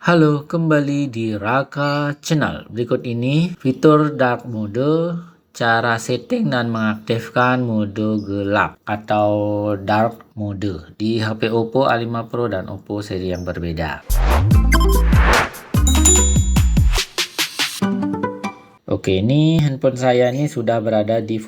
Halo, kembali di Raka Channel. Berikut ini fitur dark mode, cara setting dan mengaktifkan mode gelap atau dark mode di HP Oppo A5 Pro dan Oppo seri yang berbeda. Oke, ini handphone saya ini sudah berada di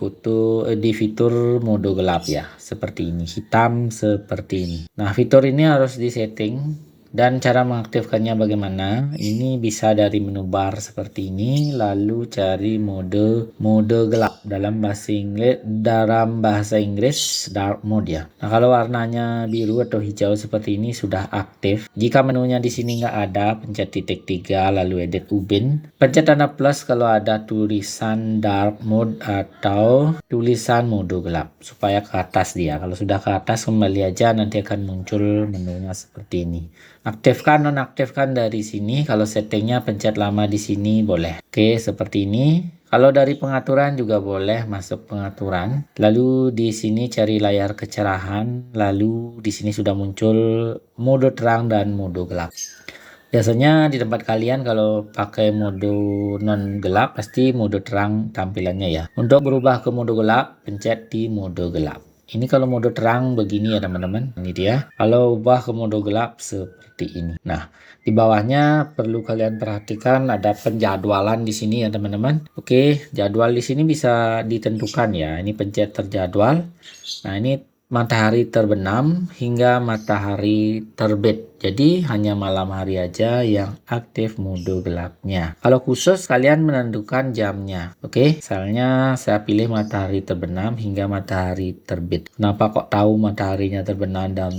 di fitur mode gelap ya, seperti ini, hitam seperti ini. Nah, fitur ini harus disetting. Dan cara mengaktifkannya bagaimana? Ini bisa dari menu bar seperti ini, lalu cari mode gelap dalam bahasa Inggris dark mode ya. Nah, kalau warnanya biru atau hijau seperti ini sudah aktif. Jika menunya di sini nggak ada, pencet titik 3 lalu edit ubin. Pencet tanda plus kalau ada tulisan dark mode atau tulisan mode gelap supaya ke atas dia. Kalau sudah ke atas kembali aja, nanti akan muncul menunya seperti ini. Aktifkan nonaktifkan dari sini. Kalau settingnya pencet lama di sini boleh. Oke, seperti ini. Kalau dari pengaturan juga boleh masuk pengaturan. Lalu di sini cari layar kecerahan. Lalu di sini sudah muncul mode terang dan mode gelap. Biasanya di tempat kalian kalau pakai mode non gelap pasti mode terang tampilannya ya. Untuk berubah ke mode gelap pencet di mode gelap. Ini kalau mode terang begini ya teman-teman. Ini dia. Kalau ubah ke mode gelap seperti ini. Nah, di bawahnya perlu kalian perhatikan ada penjadwalan di sini ya teman-teman. Oke, jadwal di sini bisa ditentukan ya. Ini pencet terjadwal. Nah, ini matahari terbenam hingga matahari terbit. Jadi hanya malam hari aja yang aktif mode gelapnya. Kalau khusus kalian menentukan jamnya. Oke, misalnya saya pilih matahari terbenam hingga matahari terbit. Kenapa kok tahu mataharinya terbenam dan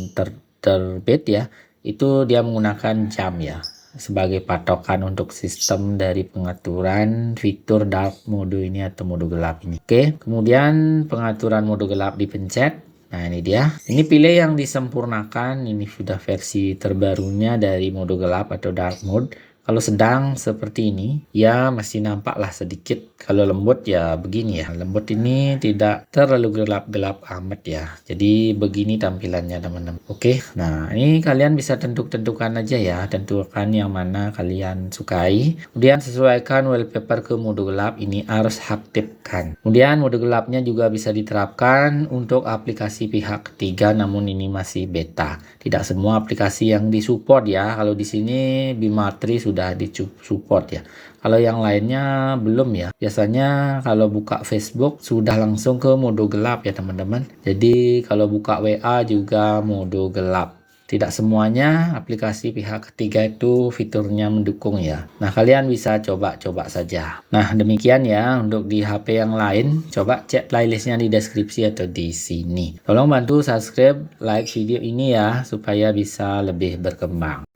terbit ya? Itu dia menggunakan jam ya sebagai patokan untuk sistem dari pengaturan fitur dark mode ini atau mode gelap ini. Oke, kemudian pengaturan mode gelap dipencet. Nah, ini dia. Ini pilih yang disempurnakan. Ini sudah versi terbarunya dari mode gelap atau dark mode. Kalau sedang seperti ini, ya masih nampak lah sedikit. Kalau lembut ya begini ya. Lembut ini tidak terlalu gelap-gelap amat ya. Jadi begini tampilannya teman-teman. Oke, nah ini kalian bisa tentukan aja ya. Tentukan yang mana kalian sukai. Kemudian sesuaikan wallpaper ke mode gelap. Ini harus aktifkan. Kemudian mode gelapnya juga bisa diterapkan untuk aplikasi pihak ketiga, namun ini masih beta. Tidak semua aplikasi yang disupport ya. Kalau di sini Bimatri sudah disupport ya. Kalau yang lainnya belum ya. Biasanya kalau buka Facebook sudah langsung ke mode gelap ya teman-teman. Jadi kalau buka WA juga mode gelap. Tidak semuanya aplikasi pihak ketiga itu fiturnya mendukung ya. Nah, kalian bisa coba-coba saja. Nah, demikian ya untuk di HP yang lain. Coba cek playlistnya di deskripsi atau di sini. Tolong bantu subscribe, like video ini ya supaya bisa lebih berkembang.